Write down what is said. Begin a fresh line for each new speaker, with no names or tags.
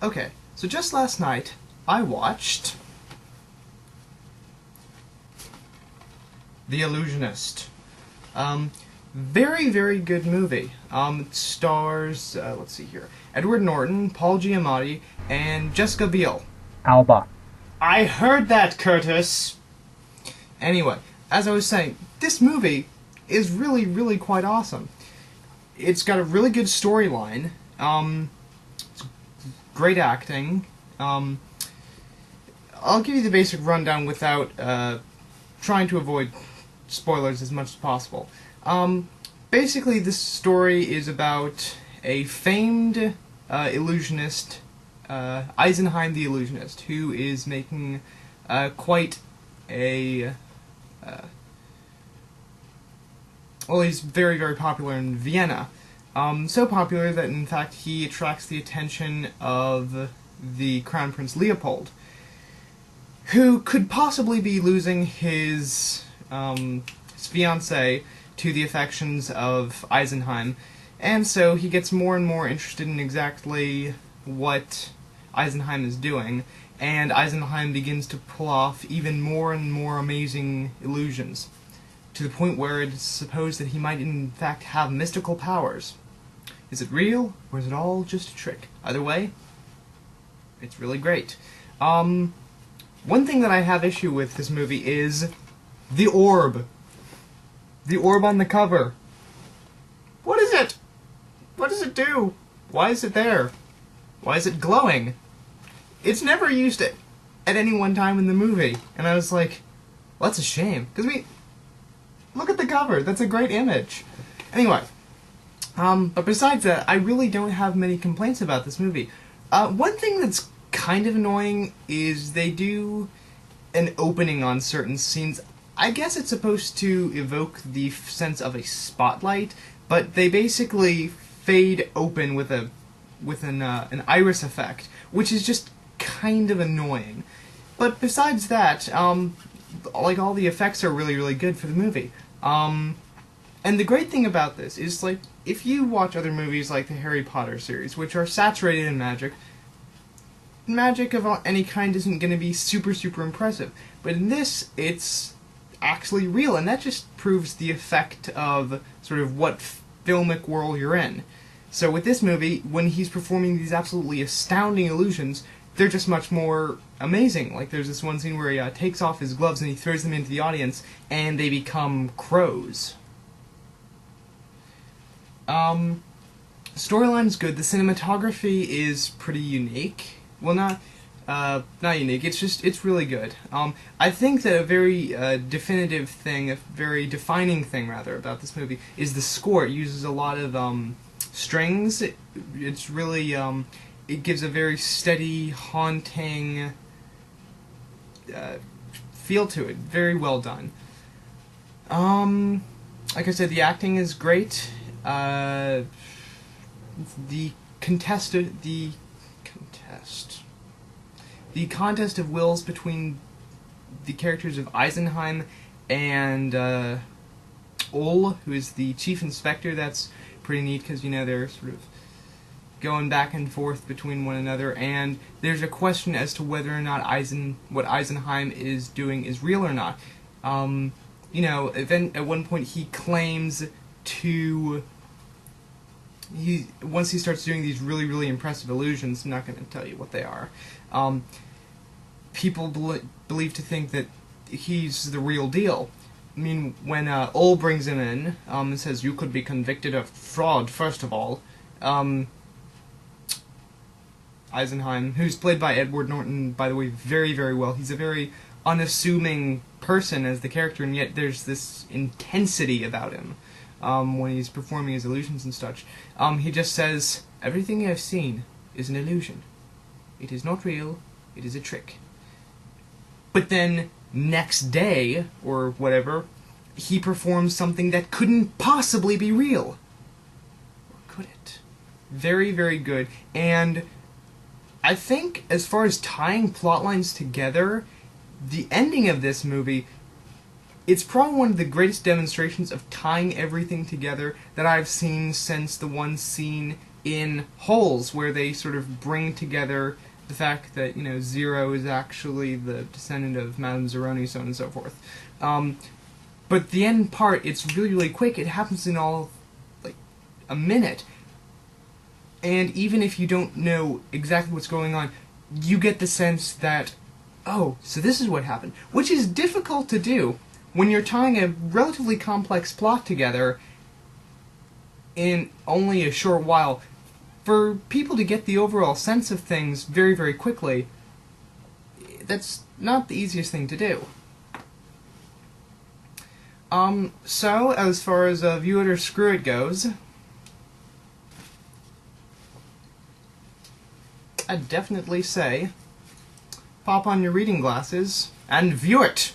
Okay, so just last night, I watched The Illusionist. Very, very good movie. It stars, let's see here, Edward Norton, Paul Giamatti, and Jessica Biel.
Alba.
I heard that, Curtis! Anyway, as I was saying, this movie is really, really quite awesome. It's got a really good storyline, great acting. I'll give you the basic rundown without trying to avoid spoilers as much as possible. Basically, this story is about a famed illusionist, Eisenheim the Illusionist, who is making quite a... well, he's very, very popular in Vienna. So popular that, in fact, he attracts the attention of the Crown Prince Leopold, who could possibly be losing his fiancée to the affections of Eisenheim, and so he gets more and more interested in exactly what Eisenheim is doing, and Eisenheim begins to pull off even more and more amazing illusions, to the point where it is supposed that he might in fact have mystical powers. Is it real, or is it all just a trick? Either way, it's really great. One thing that I have issue with this movie is the orb. The orb on the cover. What is it? What does it do? Why is it there? Why is it glowing? It's never used it at any one time in the movie. And I was like, well, that's a shame. Because, look at the cover. That's a great image. Anyway, but besides that, I really don't have many complaints about this movie. One thing that's kind of annoying is they do an opening on certain scenes. I guess it's supposed to evoke the sense of a spotlight, but they basically fade open with an iris effect, which is just kind of annoying. But besides that, like, all the effects are really, really good for the movie. And the great thing about this is, like, if you watch other movies like the Harry Potter series, which are saturated in magic of any kind isn't going to be super, super impressive. But in this, it's actually real, and that just proves the effect of sort of what filmic world you're in. So with this movie, when he's performing these absolutely astounding illusions, they're just much more amazing. Like, there's this one scene where he takes off his gloves and he throws them into the audience, and they become crows. Storyline's good. The cinematography is pretty unique. Well, not unique. It's really good. I think that a very definitive thing, a very defining thing, rather, about this movie is the score. It uses a lot of strings. It's really it gives a very steady, haunting feel to it. Very well done. Like I said, the acting is great. The contest of wills between the characters of Eisenheim and Ull, who is the chief inspector, that's pretty neat because, you know, they're sort of going back and forth between one another, and there's a question as to whether or not what Eisenheim is doing is real or not. You know, then at one point he claims to... once he starts doing these really, really impressive illusions, I'm not going to tell you what they are, people believe to think that he's the real deal. I mean, when Ull brings him in and says, you could be convicted of fraud, first of all, Eisenheim, who's played by Edward Norton, by the way, very, very well. He's a very unassuming person as the character, and yet there's this intensity about him when he's performing his illusions and such. He just says, everything I've seen is an illusion. It is not real, it is a trick. But then, next day, or whatever, he performs something that couldn't possibly be real. Or could it? Very, very good. And I think, as far as tying plot lines together, the ending of this movie, it's probably one of the greatest demonstrations of tying everything together that I've seen since the one scene in wholes, where they sort of bring together the fact that, Zero is actually the descendant of Madame Zeroni, so on and so forth. But the end part, it's really, really quick. It happens in all, like, a minute. And even if you don't know exactly what's going on, you get the sense that, oh, so this is what happened. Which is difficult to do when you're tying a relatively complex plot together in only a short while. For people to get the overall sense of things very, very quickly, that's not the easiest thing to do. So, as far as View It or Screw It goes, I'd definitely say pop on your reading glasses and view it!